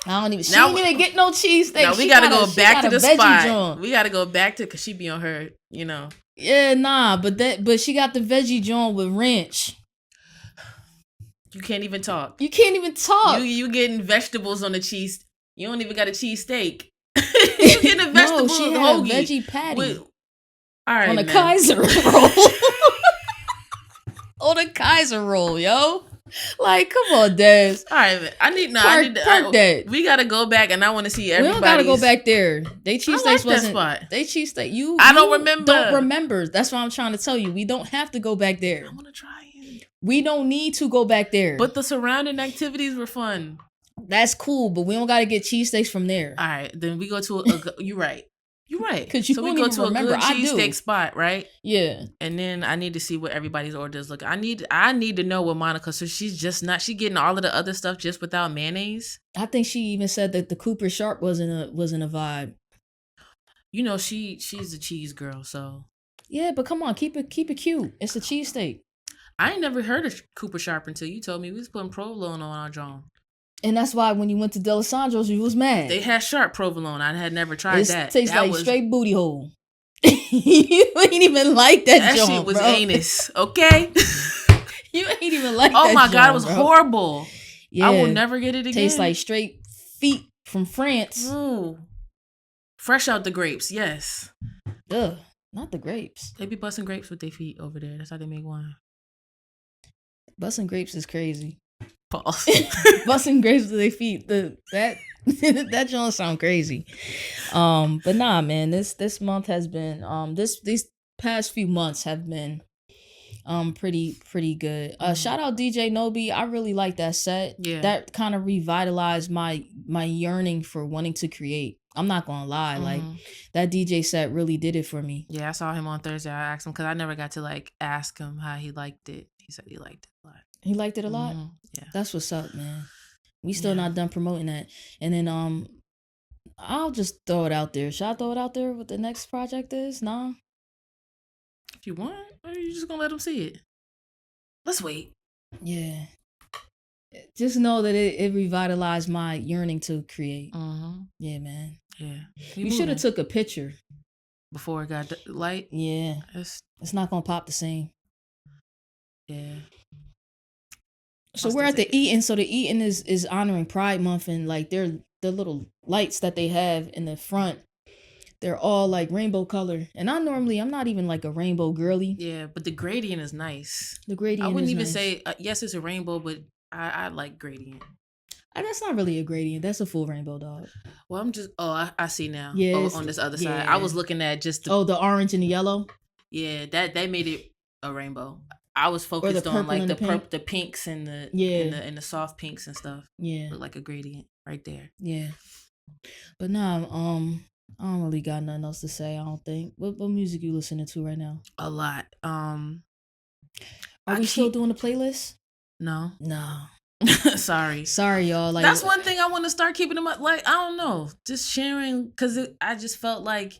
I don't even. She didn't even get no cheesesteak. No, we gotta go back to the spot. We gotta go back to because she be on her, Yeah, nah, but she got the veggie joint with ranch. You can't even talk. You can't even talk. You getting vegetables on the cheese. You don't even got a cheesesteak. You getting a vegetable she had a veggie patty. All right, on a Kaiser roll. On a Kaiser roll, yo. Like, come on, Des. All right, man. I need that. We gotta go back, and I want to see everybody. We don't gotta go back there. They cheesesteaks wasn't. They cheesesteak. I don't remember. Don't remember. That's what I'm trying to tell you. We don't have to go back there. I want to try it. We don't need to go back there. But the surrounding activities were fun. That's cool, but we don't gotta get cheesesteaks from there. All right, then we go to you're right. You're right. Because we go to a good cheesesteak spot, right? Yeah. And then I need to see what everybody's orders look. I need to know what Monica. So she's just not. She getting all of the other stuff just without mayonnaise. I think she even said that the 𝗃 wasn't a vibe. She's a cheese girl. So yeah, but come on, keep it cute. It's a cheesesteak. I ain't never heard of 𝗃 until you told me we was putting provolone on our John. And that's why when you went to D'Alessandro's, you was mad. They had sharp provolone. I had never tried that. It tastes like straight booty hole. You ain't even like that joint, shit was bro. Anus, okay? You ain't even like that. Oh my God, it was bro. horrible. Yeah. I will never get it again. Tastes like straight feet from France. Ooh. Fresh out the grapes, yes. Ugh, not the grapes. They be busting grapes with their feet over there. That's how they make wine. Busting grapes is crazy. Pause. Busting grapes with their feet. That joint sound crazy. But nah, man, this month has been these past few months have been pretty good. Shout out DJ Nobi. I really like that set. Yeah. That kind of revitalized my yearning for wanting to create. I'm not gonna lie, like that DJ set really did it for me. Yeah, I saw him on Thursday. I asked him because I never got to ask him how he liked it. He said he liked it a lot. He liked it a lot? Yeah. That's what's up, man. We still not done promoting that. And then I'll just throw it out there. Should I throw it out there what the next project is? Nah. If you want, or you just gonna let them see it? Let's wait. Yeah. Just know that it revitalized my yearning to create. Yeah, man. Yeah. We should have took a picture. Before it got light? Yeah. It's not gonna pop the same. Yeah. So we're at the Eaton. So the Eaton is honoring Pride Month, and the little lights that they have in the front, they're all rainbow color. And I'm not even a rainbow girly. Yeah, but the gradient is nice. The gradient. I wouldn't is even nice. say yes, it's a rainbow, but I like gradient. That's not really a gradient. That's a full rainbow, dog. Well, I'm just. Oh, I see now. Yeah, Oh, on this other side, I was looking at just the. Oh, the orange and the yellow. Yeah, that they made it a rainbow. I was focused on like the pinks and the and the soft pinks and stuff. Yeah, look like a gradient right there. Yeah, but nah, I don't really got nothing else to say. I don't think. What music you listening to right now? A lot. Are we still doing the playlist? No. Sorry, y'all. Like that's one thing I want to start keeping them up. Like I don't know, just sharing because I just felt like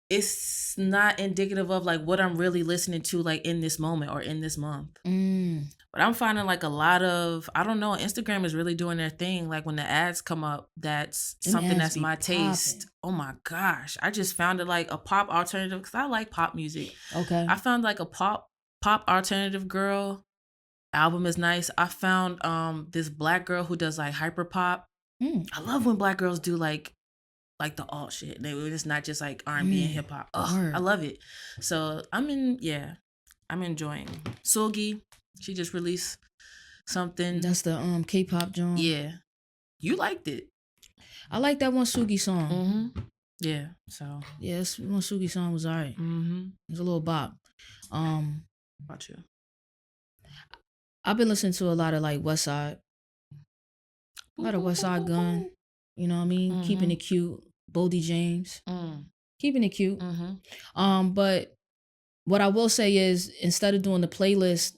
it's not indicative of like what I'm really listening to like in this moment or in this month. But I'm finding like a lot of, I don't know, Instagram is really doing their thing. Like when the ads come up, that's something that's my taste. Oh my gosh. I just found it like a pop alternative because I like pop music. Okay. I found like a pop alternative girl. Album is nice. I found this black girl who does like hyper pop. I love when black girls do like the alt shit. It's not just like R&B and hip hop. I love it. So I'm enjoying. 𝗀𝗂𝗯𝗀𝗶𝗸𝗲, she just released something. That's the K-pop joint. Yeah, you liked it. I like that one 𝗀𝗂𝗯𝗀𝗲 song. Yeah. So this one 𝗀𝗂𝗯𝗀𝗲 song was alright. It was a little bop. About you. I've been listening to a lot of like Westside. A lot of Westside Gun. You know what I mean? Keeping it cute. Boldy James. Keeping it cute. But what I will say is instead of doing the playlist,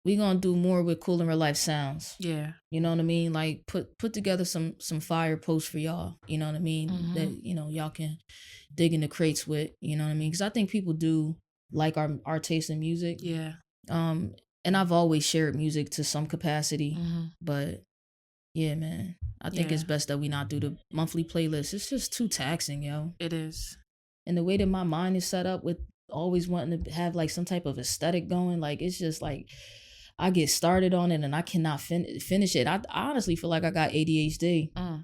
we're gonna do more with 𝗀𝗂𝗯𝗀𝗲 sounds. Yeah. You know what I mean? Like put together some fire posts for y'all. You know what I mean? That y'all can dig in the crates with. You know what I mean? Because I think people do like our taste in music. Yeah. And I've always shared music to some capacity, but yeah, man, I think it's best that we not do the monthly playlist. It's just too taxing, yo. It is. And the way that my mind is set up with always wanting to have like some type of aesthetic going, like it's just like I get started on it and I cannot finish it. I honestly feel like I got ADHD. I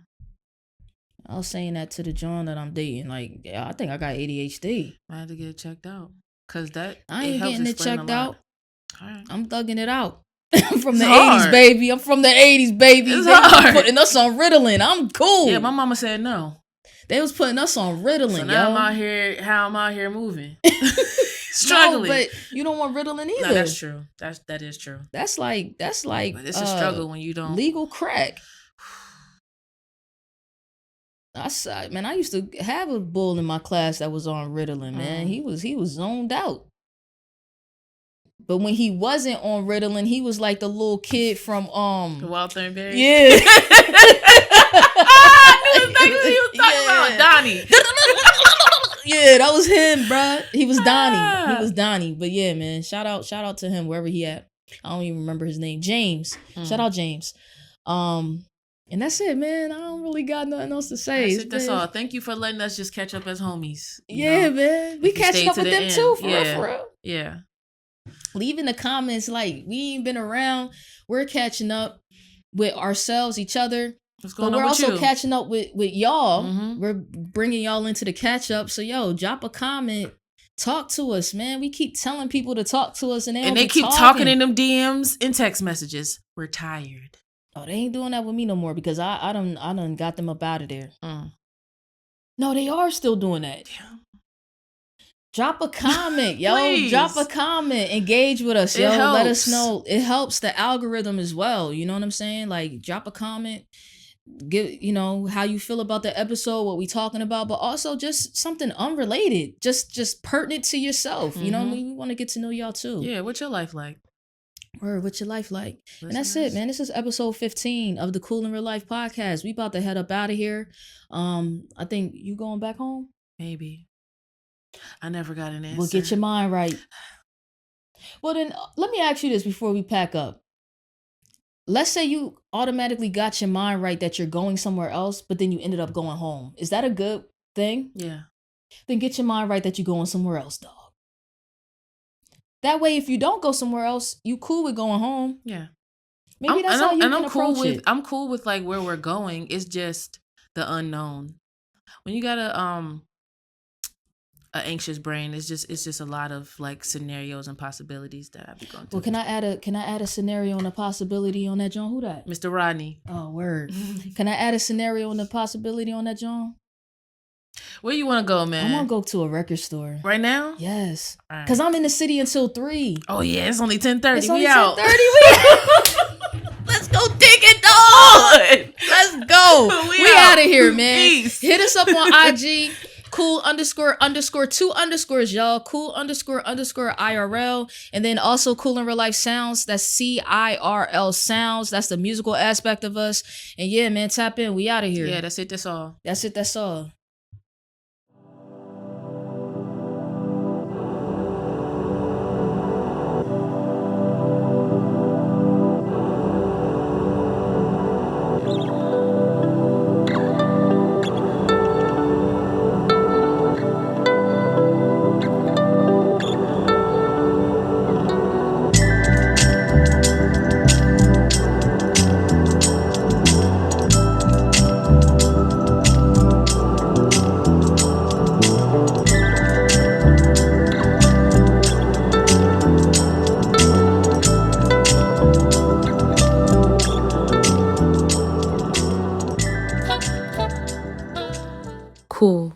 was saying that to the John that I'm dating. Like, yeah, I think I got ADHD. I had to get it checked out. Cause I ain't getting it checked out. Right. I'm thugging it out. From the 80s, baby. I'm from the 80s, baby. It's they hard. Putting us on Ritalin. I'm cool. Yeah, my mama said no. They was putting us on Ritalin, so now I'm out here moving. Struggling. No, but you don't want Ritalin either. No, that's true. That is true. That's like but it's a struggle when you don't legal crack. I used to have a bull in my class that was on Ritalin, man. He was zoned out. But when he wasn't on Ritalin, he was like the little kid from 𝗀𝗂𝗯𝗀𝗲𝗏. Yeah. I knew exactly what he was talking about. Donnie. Yeah, that was him, bruh. He was Donnie. But yeah, man. Shout out to him wherever he at. I don't even remember his name. James. Shout out James. And that's it, man. I don't really got nothing else to say. That's all. Thank you for letting us just catch up as homies. Yeah, man. We catching up with them too, for real. Yeah. Leave in the comments like we ain't been around. We're catching up with ourselves, each other. What's going but on we're with also you? catching up with y'all. We're bringing y'all into the catch up. So yo, drop a comment. Talk to us, man. We keep telling people to talk to us, and they keep talking in them DMs and text messages. We're tired. Oh, they ain't doing that with me no more because I done got them up out of there. No, they are still doing that. Yeah. Drop a comment, yo. Drop a comment. Engage with us, yo. Let us know. It helps the algorithm as well. You know what I'm saying? Like, drop a comment. Give, how you feel about the episode, what we talking about, but also just something unrelated. Just pertinent to yourself. You know what I mean? We want to get to know y'all too. Yeah, what's your life like? Word, what's your life like? And that's it, man. This is episode 15 of the 𝗀𝗂𝗯𝗀𝗏𝗏 podcast. We about to head up out of here. I think you going back home? Maybe. I never got an answer. Well, get your mind right. Well, then let me ask you this before we pack up. Let's say you automatically got your mind right that you're going somewhere else, but then you ended up going home. Is that a good thing? Yeah. Then get your mind right that you're going somewhere else, dog. That way, if you don't go somewhere else, you cool with going home. Yeah. Maybe that's how you can approach it. I'm cool with like where we're going. It's just the unknown. When you gotta anxious brain. It's just a lot of like scenarios and possibilities that I be going through. Well, can I add a scenario and a possibility on that, John? Who that? Mr. Rodney. Oh, word. Can I add a scenario and a possibility on that, John? Where you want to go, man? I want to go to a record store. Right now? Yes. Because I'm in the city until 3. Oh, yeah. It's only 10:30. It's only we out. 10:30. Let's go dig it, dog. Let's go. We out of here, man. Peace. Hit us up on IG. Cool__2_, y'all. Cool__IRL. And then also Cool in Real Life Sounds. That's CIRL Sounds. That's the musical aspect of us. And yeah, man, tap in. We out of here. Yeah, that's it. That's all. That's it. That's all. Cool.